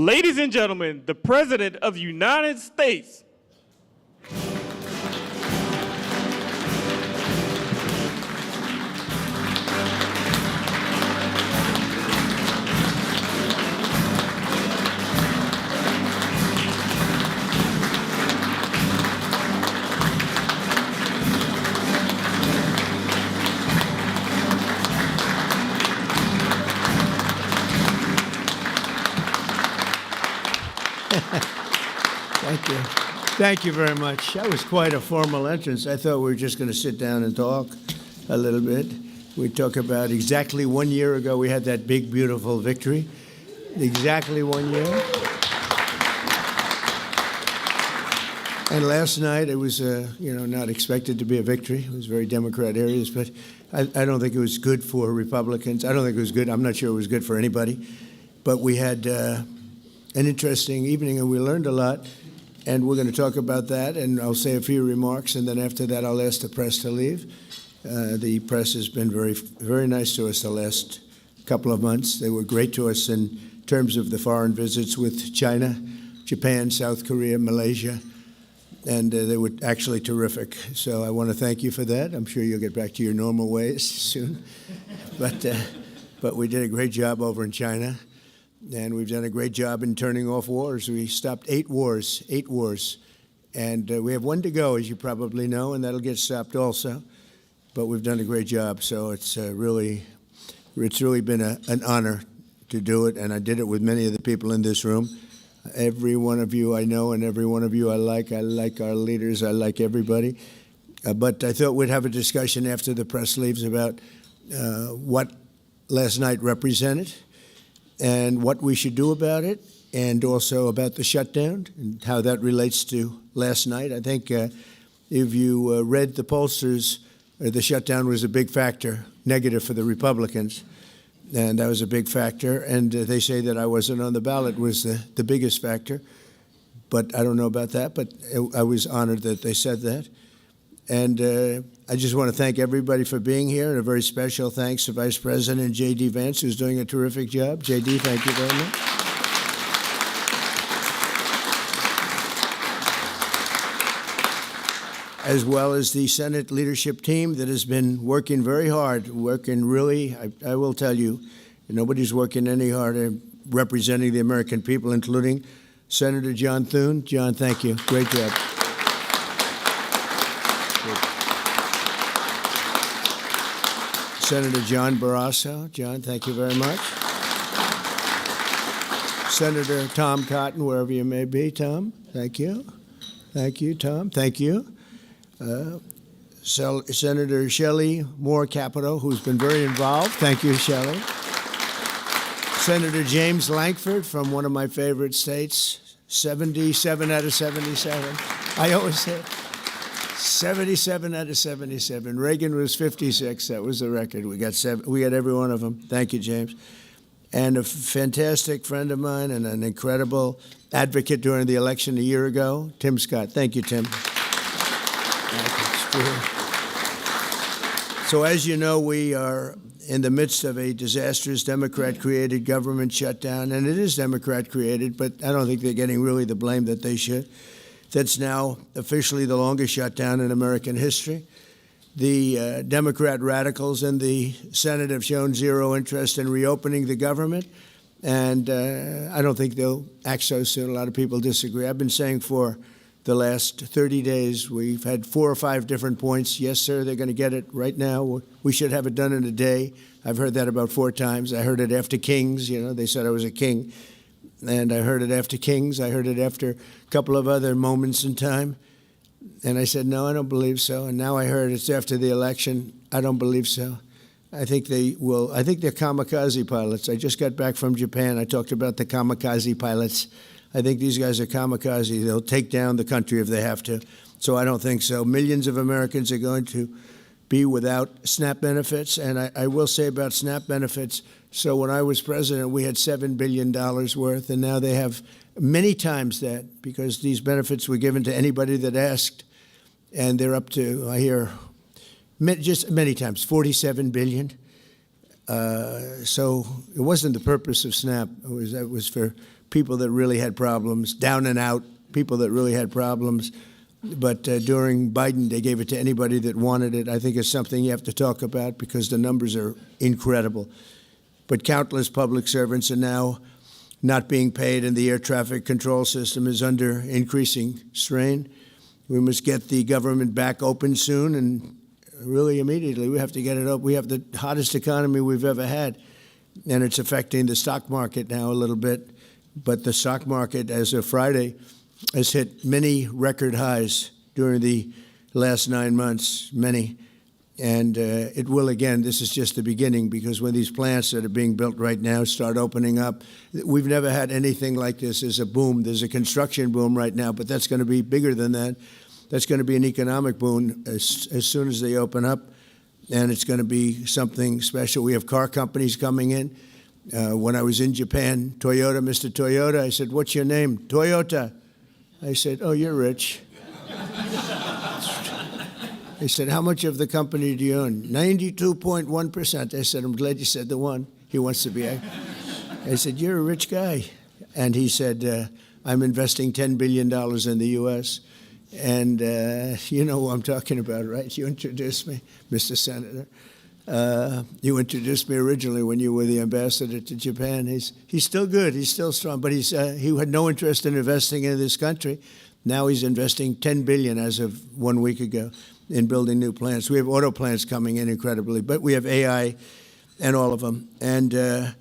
Ladies and gentlemen, the President of the United States. Thank you. Thank you very much. That was quite a formal entrance. I thought we were just going to sit down and talk a little bit. We talk about exactly 1 year ago we had that big, beautiful victory. Exactly 1 year. And last night it was, not expected to be a victory. It was very Democrat areas, but I don't think it was good for Republicans. I don't think it was good. I'm not sure it was good for anybody. But we had an interesting evening, and we learned a lot. And we're going to talk about that, and I'll say a few remarks, and then after that I'll ask the press to leave. The press has been very, very nice to us the last couple of months. They were great to us in terms of the foreign visits with China, Japan, South Korea, Malaysia, and they were actually terrific. So I want to thank you for that. I'm sure you'll get back to your normal ways soon. But we did a great job over in China. And we've done a great job in turning off wars. We stopped 8 wars. And we have 1 to go, as you probably know, and that'll get stopped also. But we've done a great job, so it's really been an honor to do it, and I did it with many of the people in this room. Every one of you I know, and every one of you I like. I like our leaders. I like everybody. But I thought we'd have a discussion after the press leaves about what last night represented, and what we should do about it, and also about the shutdown and how that relates to last night. I think if you read the pollsters, the shutdown was a big factor, negative for the Republicans, and that was a big factor. And they say that I wasn't on the ballot was the biggest factor, but I don't know about that, but I was honored that they said that. And I just want to thank everybody for being here, and a very special thanks to Vice President J.D. Vance, who's doing a terrific job. J.D., thank you very much. As well as the Senate leadership team that has been working very hard, working really, I will tell you, nobody's working any harder representing the American people, including Senator John Thune. John, thank you. Great job. Senator John Barrasso. John, thank you very much. Senator Tom Cotton, wherever you may be. Tom, thank you. Thank you, Tom. Thank you. Senator Shelley Moore Capito, who's been very involved. Thank you, Shelley. Senator James Lankford from one of my favorite states, 77 out of 77. I always say 77 out of 77. Reagan was 56. That was the record. We got every one of them. Thank you, James. And a fantastic friend of mine and an incredible advocate during the election a year ago, Tim Scott. Thank you, Tim. So as you know, we are in the midst of a disastrous Democrat-created government shutdown, and it is Democrat-created, but I don't think they're getting really the blame that they should. That's now officially the longest shutdown in American history. The Democrat radicals in the Senate have shown zero interest in reopening the government, and I don't think they'll act so soon. A lot of people disagree. I've been saying for the last 30 days, we've had 4 or 5 different points. Yes, sir, they're going to get it right now. We should have it done in a day. I've heard that about 4 times. I heard it after Kings. They said I was a king. And I heard it after Kings. I heard it after a couple of other moments in time. And I said, no, I don't believe so. And now I heard it's after the election. I don't believe so. I think they will. I think they're kamikaze pilots. I just got back from Japan. I talked about the kamikaze pilots. I think these guys are kamikaze. They'll take down the country if they have to. So I don't think so. Millions of Americans are going to be without SNAP benefits. And I will say about SNAP benefits, so when I was president, we had $7 billion worth, and now they have many times that, because these benefits were given to anybody that asked, and they're up to, I hear, just many times, $47 billion. So it wasn't the purpose of SNAP. It was for people that really had problems, down and out, people that really had problems. But during Biden, they gave it to anybody that wanted it. I think it's something you have to talk about because the numbers are incredible. But countless public servants are now not being paid, and the air traffic control system is under increasing strain. We must get the government back open soon, and really immediately. We have to get it up. We have the hottest economy we've ever had, and it's affecting the stock market now a little bit. But the stock market, as of Friday, has hit many record highs during the last 9 months, many. And it will again. This is just the beginning, because when these plants that are being built right now start opening up, we've never had anything like this. There's a boom. There's a construction boom right now, but that's going to be bigger than that. That's going to be an economic boom as soon as they open up, and it's going to be something special. We have car companies coming in. When I was in Japan, Toyota, Mr. Toyota, I said, "What's your name?" "Toyota." I said, "Oh, you're rich." He said, "How much of the company do you own?" 92.1%. I said, "I'm glad you said the one." He wants to be. I said, "You're a rich guy." And he said, "I'm investing $10 billion in the U.S." And you know who I'm talking about, right? You introduced me, Mr. Senator. You introduced me originally when you were the ambassador to Japan. He's still good. He's still strong. But he had no interest in investing in this country. Now he's investing $10 billion as of 1 week ago in building new plants. We have auto plants coming in incredibly, but we have AI and all of them. And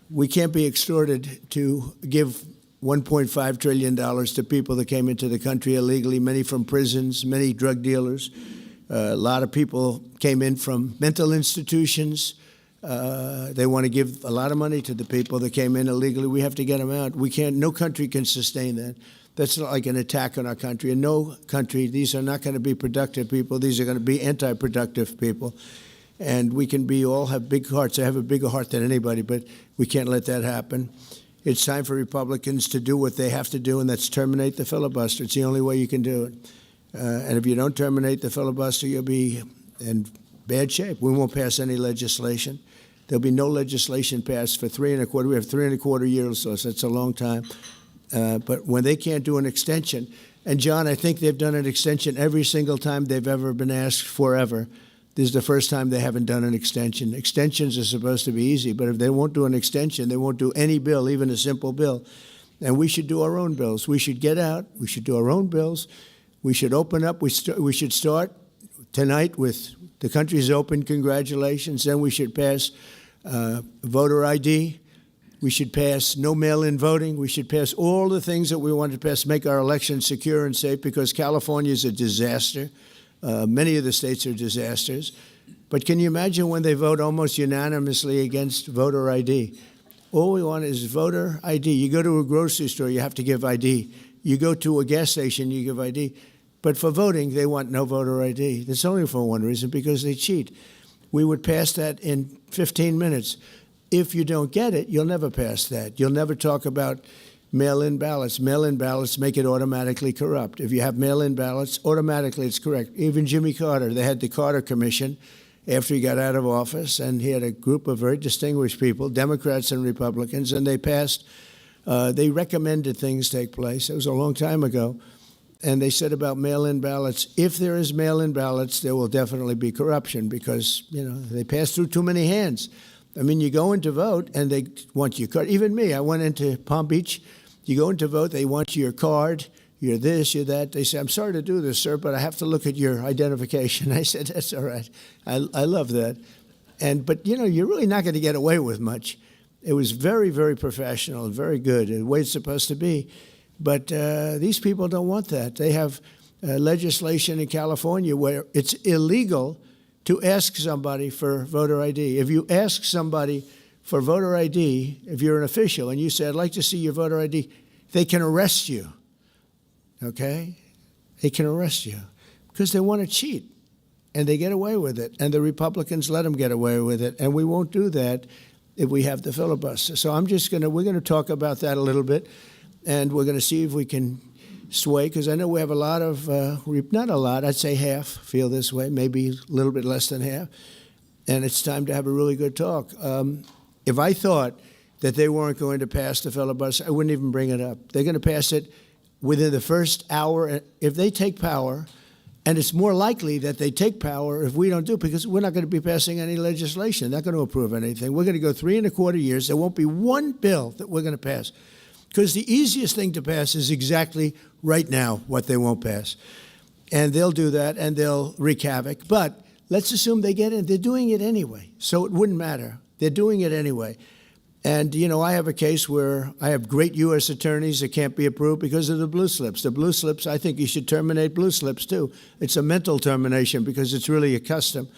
we can't be extorted to give $1.5 trillion to people that came into the country illegally, many from prisons, many drug dealers. A lot of people came in from mental institutions. They want to give a lot of money to the people that came in illegally. We have to get them out. We can't. No country can sustain that. That's not like an attack on our country. In no country, these are not going to be productive people. These are going to be anti-productive people. And we can all have big hearts. I have a bigger heart than anybody, but we can't let that happen. It's time for Republicans to do what they have to do, and that's terminate the filibuster. It's the only way you can do it. And if you don't terminate the filibuster, you'll be in bad shape. We won't pass any legislation. There'll be no legislation passed for 3.25. We have 3.25 years, so that's a long time. But when they can't do an extension, and John, I think they've done an extension every single time they've ever been asked forever. This is the first time they haven't done an extension. Extensions are supposed to be easy, but if they won't do an extension, they won't do any bill, even a simple bill. And we should do our own bills. We should get out. We should do our own bills. We should open up. We should start tonight with the country's open. Congratulations. Then we should pass voter ID. We should pass no mail-in voting. We should pass all the things that we want to pass, make our elections secure and safe, because California is a disaster. Many of the states are disasters. But can you imagine when they vote almost unanimously against voter ID? All we want is voter ID. You go to a grocery store, you have to give ID. You go to a gas station, you give ID. But for voting, they want no voter ID. That's only for one reason, because they cheat. We would pass that in 15 minutes. If you don't get it, you'll never pass that. You'll never talk about mail-in ballots. Mail-in ballots make it automatically corrupt. If you have mail-in ballots, automatically it's correct. Even Jimmy Carter, they had the Carter Commission after he got out of office, and he had a group of very distinguished people, Democrats and Republicans, and they passed, they recommended things take place. It was a long time ago. And they said about mail-in ballots, if there is mail-in ballots, there will definitely be corruption because, they pass through too many hands. I mean, you go in to vote, and they want your card. Even me, I went into Palm Beach. You go in to vote, they want your card, you're this, you're that. They say, "I'm sorry to do this, sir, but I have to look at your identification." I said, "That's all right." I love that. But, you're really not going to get away with much. It was very, very professional and very good, the way it's supposed to be. But these people don't want that. They have legislation in California where it's illegal to ask somebody for voter ID. If you ask somebody for voter ID, if you're an official, and you say, "I'd like to see your voter ID," they can arrest you, okay? They can arrest you because they want to cheat, and they get away with it, and the Republicans let them get away with it, and we won't do that if we have the filibuster. So we're going to talk about that a little bit, and we're going to see if we can sway, because I know we have a lot of, not a lot, I'd say half feel this way, maybe a little bit less than half, and it's time to have a really good talk. If I thought that they weren't going to pass the filibuster, I wouldn't even bring it up. They're going to pass it within the first hour. If they take power, and it's more likely that they take power if we don't do it, because we're not going to be passing any legislation. They're not going to approve anything. We're going to go 3.25 years. There won't be one bill that we're going to pass, because the easiest thing to pass is exactly right now what they won't pass. And they'll do that, and they'll wreak havoc. But let's assume they get in. They're doing it anyway, so it wouldn't matter. They're doing it anyway. And, you know, I have a case where I have great U.S. attorneys that can't be approved because of the blue slips. The blue slips, I think you should terminate blue slips, too. It's a mental termination because it's really a custom.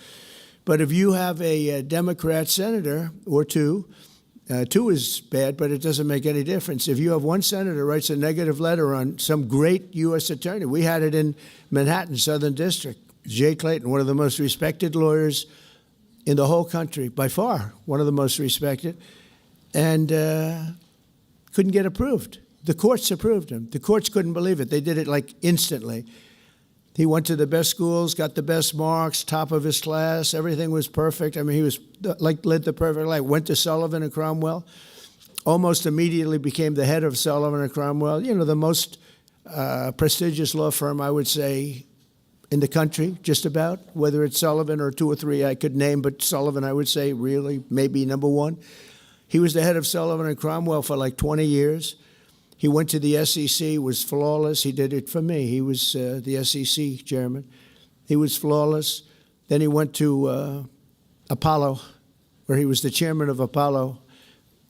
But if you have a Democrat senator or two is bad, but it doesn't make any difference. If you have one senator writes a negative letter on some great U.S. attorney, we had it in Manhattan, Southern District, Jay Clayton, one of the most respected lawyers in the whole country, by far, one of the most respected, and couldn't get approved. The courts approved him. The courts couldn't believe it. They did it like instantly. He went to the best schools, got the best marks, top of his class. Everything was perfect. I mean, he was led the perfect life. Went to Sullivan and Cromwell. Almost immediately became the head of Sullivan and Cromwell. You know, the most prestigious law firm, I would say, in the country, just about. Whether it's Sullivan or two or three I could name, but Sullivan, I would say, really, maybe number one. He was the head of Sullivan and Cromwell for like 20 years. He went to the SEC, was flawless. He did it for me. He was the SEC chairman. He was flawless. Then he went to Apollo, where he was the chairman of Apollo,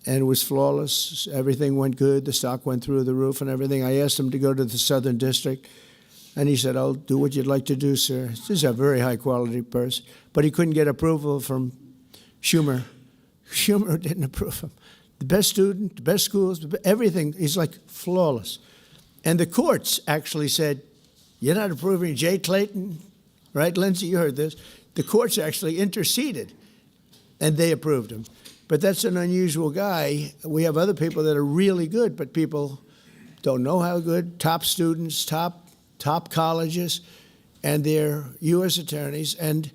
and was flawless. Everything went good. The stock went through the roof and everything. I asked him to go to the Southern District, and he said, "I'll do what you'd like to do, sir." This is a very high-quality person. But he couldn't get approval from Schumer. Schumer didn't approve him. The best student, the best schools, everything. He's like flawless. And the courts actually said, "You're not approving Jay Clayton," right? Lindsey, you heard this. The courts actually interceded, and they approved him. But that's an unusual guy. We have other people that are really good, but people don't know how good. Top students, top colleges, and they're U.S. attorneys, and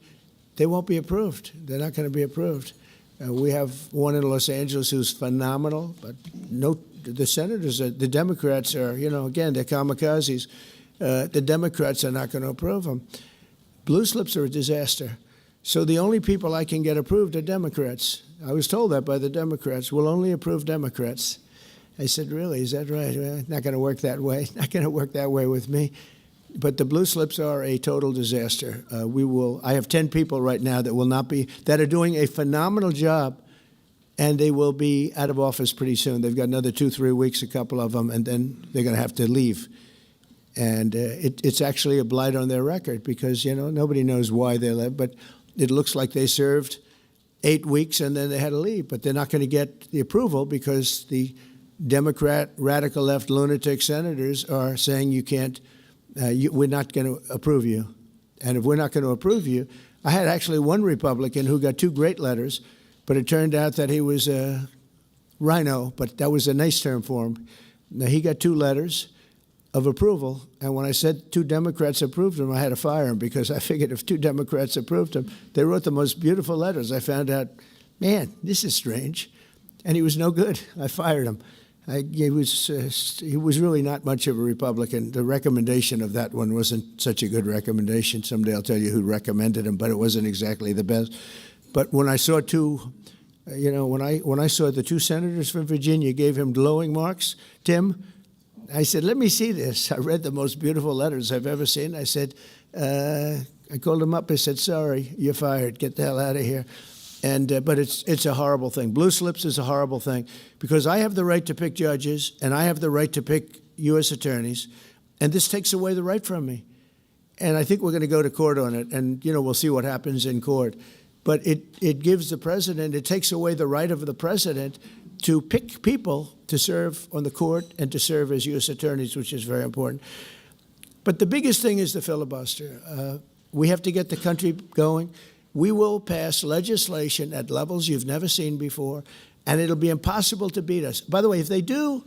they won't be approved. They're not going to be approved. We have one in Los Angeles who's phenomenal, but no, the senators, the Democrats are, you know, again, they're kamikazes. The Democrats are not going to approve them. Blue slips are a disaster. So the only people I can get approved are Democrats. I was told that by the Democrats. We'll only approve Democrats. I said, really, is that right? Well, not going to work that way. Not going to work that way with me. But the blue slips are a total disaster. I have 10 people right now that are doing a phenomenal job, and they will be out of office pretty soon. They've got another 2-3 weeks, a couple of them, and then they're going to have to leave. And it's actually a blight on their record because, you know, nobody knows why they left. But it looks like they served 8 weeks and then they had to leave. But they're not going to get the approval because the Democrat, radical left lunatic senators are saying you can't. We're not going to approve you. And if we're not going to approve you, I had actually one Republican who got 2 great letters, but it turned out that he was a rhino, but that was a nice term for him. Now, he got 2 letters of approval, and when I said 2 Democrats approved him, I had to fire him because I figured if 2 Democrats approved him, they wrote the most beautiful letters. I found out, man, this is strange. And he was no good. I fired him. He was really not much of a Republican. The recommendation of that one wasn't such a good recommendation. Someday I'll tell you who recommended him, but it wasn't exactly the best. But when I saw when I saw the 2 senators from Virginia gave him glowing marks, Tim, I said, let me see this. I read the most beautiful letters I've ever seen. I said, I called him up. I said, sorry, you're fired. Get the hell out of here. But it's a horrible thing. Blue slips is a horrible thing because I have the right to pick judges and I have the right to pick U.S. attorneys, and this takes away the right from me. And I think we're going to go to court on it, and, you know, we'll see what happens in court. But it gives the president, it takes away the right of the president to pick people to serve on the court and to serve as U.S. attorneys, which is very important. But the biggest thing is the filibuster. We have to get the country going. We will pass legislation at levels you've never seen before, and it'll be impossible to beat us. By the way, if they do,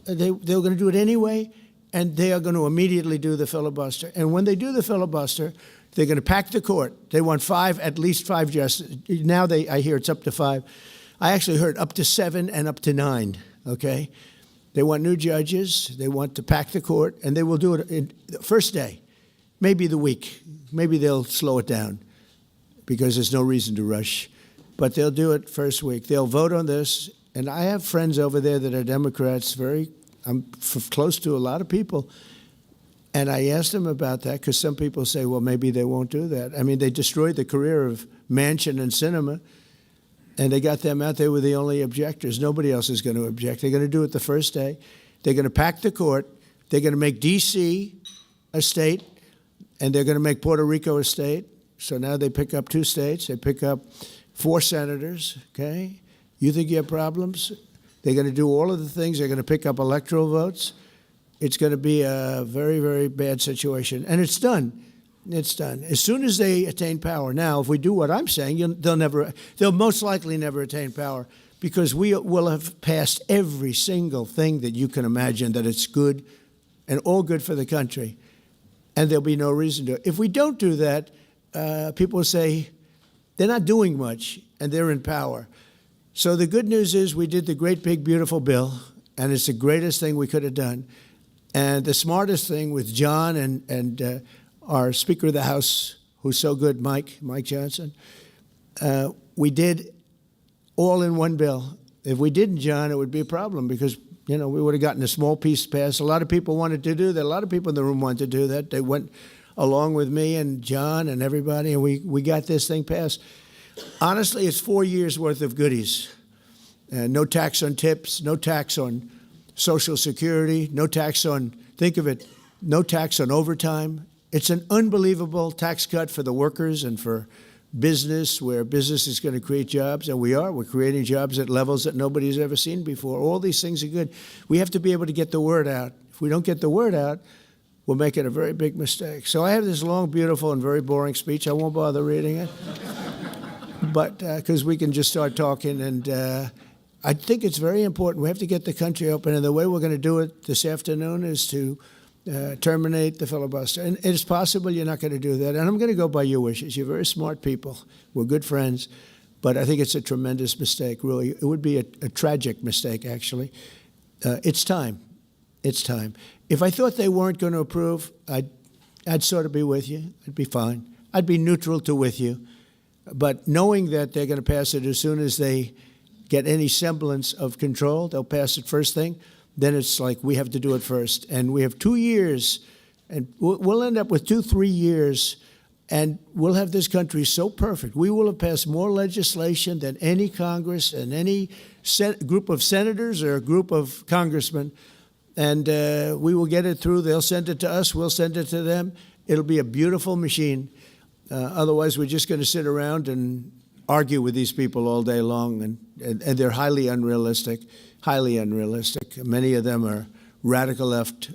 they're going to do it anyway, and they are going to immediately do the filibuster. And when they do the filibuster, they're going to pack the court. They want at least five justices. Now I hear it's up to 5. I actually heard up to 7 and up to 9, okay? They want new judges. They want to pack the court, and they will do it in the first day, maybe the week. Maybe they'll slow it down because there's no reason to rush. But they'll do it first week. They'll vote on this. And I have friends over there that are Democrats, I'm close to a lot of people. And I asked them about that because some people say, well, maybe they won't do that. I mean, they destroyed the career of Manchin and Sinema, and they got them out. They were the only objectors. Nobody else is going to object. They're going to do it the first day. They're going to pack the court. They're going to make D.C. a state, and they're going to make Puerto Rico a state. So now they pick up 2 states. They pick up 4 senators, okay? You think you have problems? They're going to do all of the things. They're going to pick up electoral votes. It's going to be a very, very bad situation. And it's done. It's done. As soon as they attain power. Now, if we do what I'm saying, they'll most likely never attain power because we will have passed every single thing that you can imagine that it's good and all good for the country. And there'll be no reason to. If we don't do that, people will say they're not doing much and they're in power. So the good news is we did the great, big, beautiful bill, and it's the greatest thing we could have done. And the smartest thing with John and our Speaker of the House, who's so good, Mike Johnson, we did all in one bill. If we didn't, John, it would be a problem because, we would have gotten a small piece passed. A lot of people wanted to do that. A lot of people in the room wanted to do that. They went along with me and John and everybody, and we got this thing passed. Honestly, it's 4 years' worth of goodies. No tax on tips, no tax on Social Security, no tax on, think of it, no tax on overtime. It's an unbelievable tax cut for the workers and for business, where business is going to create jobs, and we're creating jobs at levels that nobody's ever seen before. All these things are good. We have to be able to get the word out. If we don't get the word out, we're making a very big mistake. So I have this long, beautiful, and very boring speech. I won't bother reading it, but because we can just start talking, and I think it's very important. We have to get the country open, and the way we're going to do it this afternoon is to terminate the filibuster. And it's possible you're not going to do that, and I'm going to go by your wishes. You're very smart people. We're good friends, but I think it's a tremendous mistake, really. It would be a tragic mistake, actually. It's time. It's time. If I thought they weren't going to approve, I'd sort of be with you. I'd be fine. I'd be neutral to with you. But knowing that they're going to pass it as soon as they get any semblance of control, they'll pass it first thing, then it's like we have to do it first. And we have 2 years, and we'll end up with 2-3 years, and we'll have this country so perfect. We will have passed more legislation than any Congress and any group of senators or a group of congressmen. And we will get it through. They'll send it to us. We'll send it to them. It'll be a beautiful machine. Otherwise, we're just going to sit around and argue with these people all day long, and they're highly unrealistic. Many of them are radical left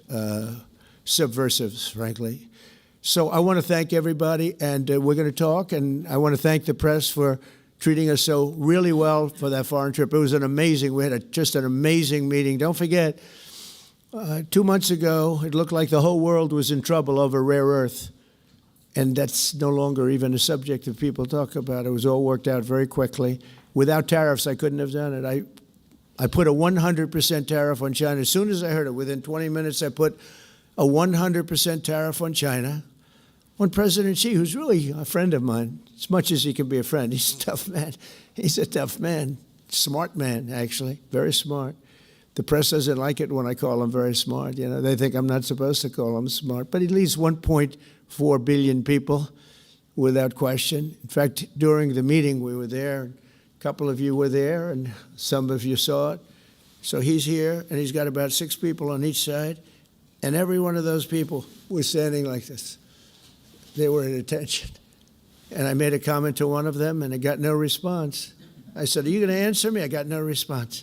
subversives, frankly. So I want to thank everybody, and we're going to talk, and I want to thank the press for treating us so really well for that foreign trip. It was we had just an amazing meeting. Don't forget, 2 months ago, it looked like the whole world was in trouble over rare earth. And that's no longer even a subject that people talk about. It was all worked out very quickly. Without tariffs, I couldn't have done it. I put a 100% tariff on China. As soon as I heard it, within 20 minutes, I put a 100% tariff on China, on President Xi, who's really a friend of mine, as much as he can be a friend. He's a tough man. He's a tough man. Smart man, actually. Very smart. The press doesn't like it when I call him very smart. They think I'm not supposed to call him smart. But he leads 1.4 billion people, without question. In fact, during the meeting, we were there. A couple of you were there, and some of you saw it. So he's here, and he's got about 6 people on each side, and every one of those people was standing like this. They were at attention. And I made a comment to one of them, and I got no response. I said, are you going to answer me? I got no response.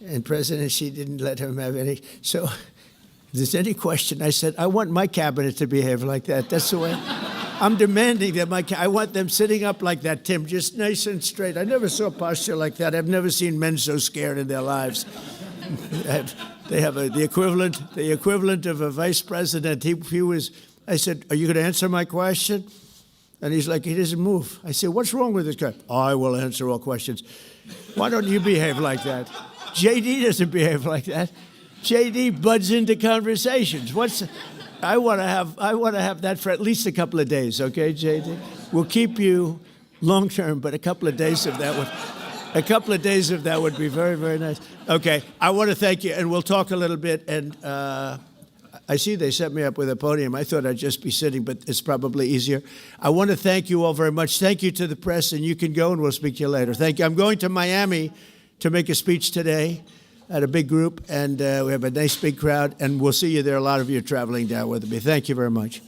And President Xi didn't let him have any. So if there's any question, I said, I want my cabinet to behave like that. That's the way. I'm demanding that I want them sitting up like that, Tim, just nice and straight. I never saw posture like that. I've never seen men so scared in their lives. They have the equivalent of a vice president. I said, are you going to answer my question? And he's like, he doesn't move. I said, what's wrong with this guy? I will answer all questions. Why don't you behave like that? JD doesn't behave like that. JD buds into conversations. I want to have that for at least a couple of days, okay, JD? We'll keep you long term, but a couple of days of that would be very, very nice. Okay, I want to thank you, and we'll talk a little bit. And I see they set me up with a podium. I thought I'd just be sitting, but it's probably easier. I want to thank you all very much. Thank you to the press, and you can go, and we'll speak to you later. Thank you. I'm going to Miami to make a speech today at a big group, and we have a nice big crowd, and we'll see you there. A lot of you are traveling down with me. Thank you very much.